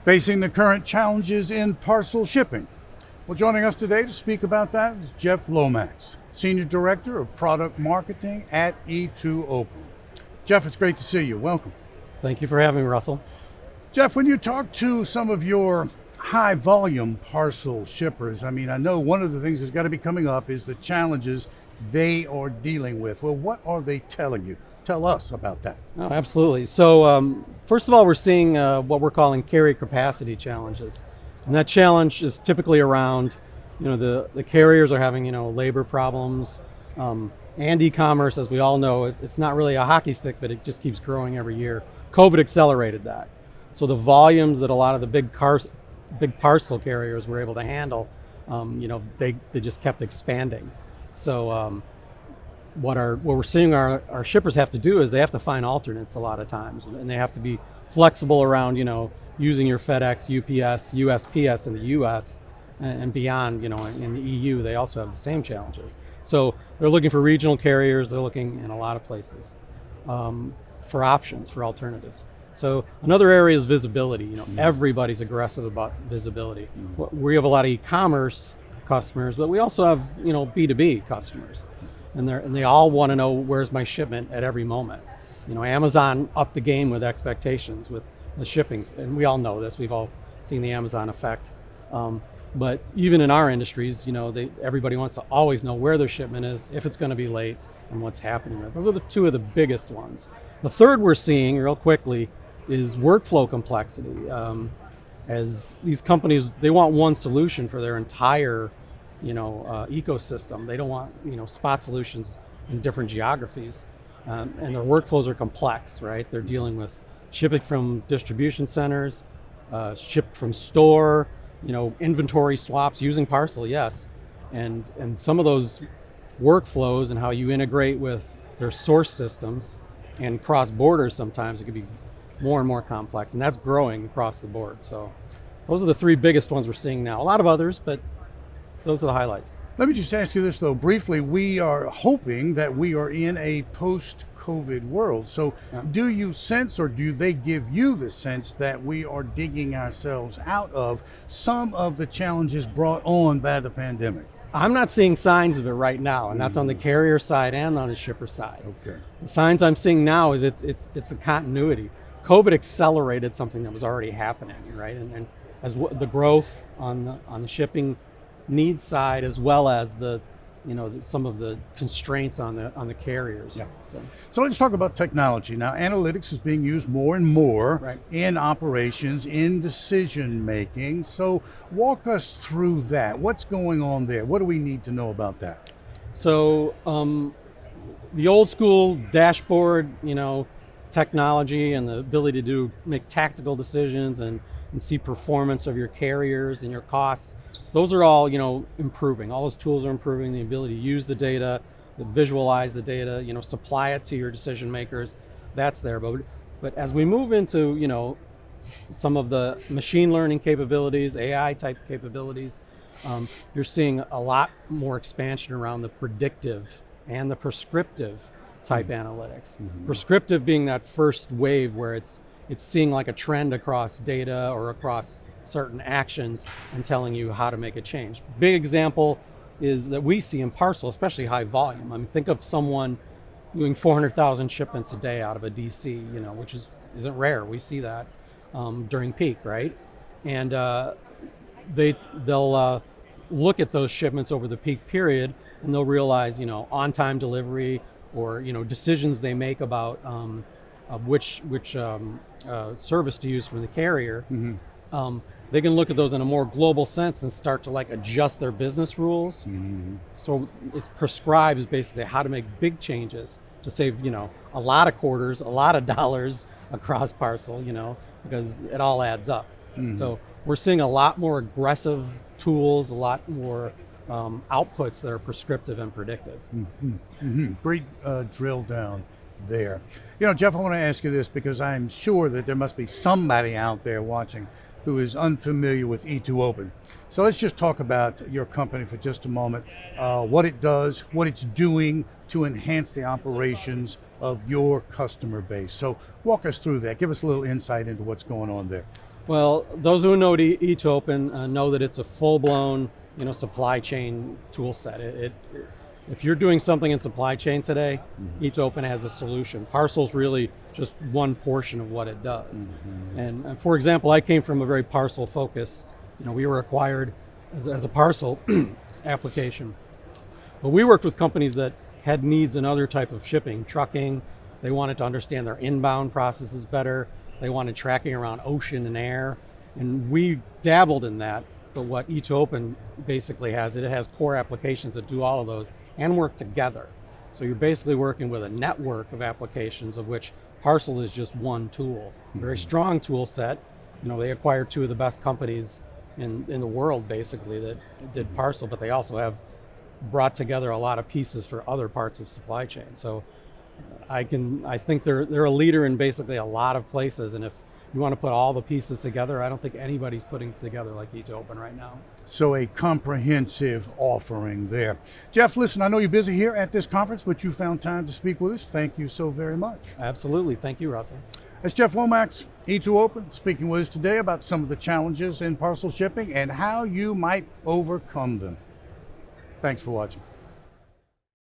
facing the current challenges in parcel shipping. Well, joining us today to speak about that is Jeff Lomax, Senior Director of Product Marketing at E2Open. Jeff, it's great to see you. Welcome. Thank you for having me, Russell. Jeff, when you talk to some of your high volume parcel shippers, I know one of the things that's got to be coming up is the challenges they are dealing with. Well, what are they telling you? Tell us about that. Oh, absolutely. So first of all, we're seeing what we're calling carrier capacity challenges. And that challenge is typically around, the carriers are having, labor problems, and e-commerce, as we all know, it's not really a hockey stick, but it just keeps growing every year. COVID accelerated that. So the volumes that a lot of the big parcel carriers were able to handle, they just kept expanding. So what we're seeing our shippers have to do is they have to find alternates a lot of times, and they have to be flexible around, using your FedEx, UPS, USPS in the US and beyond, in the EU, they also have the same challenges. So they're looking for regional carriers, they're looking in a lot of places for options, for alternatives. So another area is visibility. Everybody's aggressive about visibility. We have a lot of e-commerce customers, but we also have, B2B customers. And they all want to know, where's my shipment at every moment. Amazon upped the game with expectations with the shippings, and we all know this. We've all seen the Amazon effect. But even in our industries, everybody wants to always know where their shipment is, if it's going to be late, and what's happening. Those are the two of the biggest ones. The third we're seeing real quickly is workflow complexity. As these companies, they want one solution for their entire ecosystem. They don't want spot solutions in different geographies, and their workflows are complex, right? They're dealing with shipping from distribution centers, shipped from store, inventory swaps using parcel, yes, and some of those workflows and how you integrate with their source systems and cross borders, sometimes it can be more and more complex, and that's growing across the board. So those are the three biggest ones we're seeing now. A lot of others, but those are the highlights. Let me just ask you this, though, briefly. We are hoping that we are in a post-COVID world. So do you sense, or do they give you the sense, that we are digging ourselves out of some of the challenges brought on by the pandemic? I'm not seeing signs of it right now, and that's on the carrier side and on the shipper side. Okay. The signs I'm seeing now is it's a continuity. COVID accelerated something that was already happening, right? And as the growth on the shipping needs side, as well as some of the constraints on the carriers. Yeah. So let's talk about technology now. Analytics is being used more and more in operations, in decision making. So walk us through that. What's going on there? What do we need to know about that? So the old school dashboard, technology and the ability to make tactical decisions and see performance of your carriers and your costs. Those are all, improving. All those tools are improving, the ability to use the data, to visualize the data, supply it to your decision makers. That's there. But as we move into, some of the machine learning capabilities, AI type capabilities, you're seeing a lot more expansion around the predictive and the prescriptive type analytics. Prescriptive being that first wave where it's seeing like a trend across data or across certain actions and telling you how to make a change. Big example is that we see in parcel, especially high volume. Think of someone doing 400,000 shipments a day out of a DC, which isn't rare. We see that during peak, right? And they'll look at those shipments over the peak period, and they'll realize, on-time delivery or decisions they make about which service to use from the carrier. They can look at those in a more global sense and start to adjust their business rules. So it prescribes basically how to make big changes to save, a lot of quarters, a lot of dollars across parcel, because it all adds up. So we're seeing a lot more aggressive tools, a lot more outputs that are prescriptive and predictive. Great drill down there. Jeff, I want to ask you this because I'm sure that there must be somebody out there watching who is unfamiliar with E2Open. So let's just talk about your company for just a moment, what it does, what it's doing to enhance the operations of your customer base. So walk us through that. Give us a little insight into what's going on there. Well, those who know E2Open know that it's a full-blown, supply chain tool set. If you're doing something in supply chain today, E2Open has a solution. Parcel's really just one portion of what it does. And for example, I came from a very parcel-focused. We were acquired as a parcel application, but we worked with companies that had needs in other type of shipping, trucking. They wanted to understand their inbound processes better. They wanted tracking around ocean and air, and we dabbled in that. But what E2Open basically has, it has core applications that do all of those and work together. So you're basically working with a network of applications, of which Parcel is just one tool. Very strong tool set. They acquired two of the best companies in the world basically that did Parcel, but they also have brought together a lot of pieces for other parts of supply chain. So I think they're a leader in basically a lot of places, and if you want to put all the pieces together, I don't think anybody's putting together like E2Open right now. So a comprehensive offering there. Jeff, listen, I know you're busy here at this conference, but you found time to speak with us. Thank you so very much. Absolutely. Thank you, Russell. That's Jeff Lomax, E2Open, speaking with us today about some of the challenges in parcel shipping and how you might overcome them. Thanks for watching.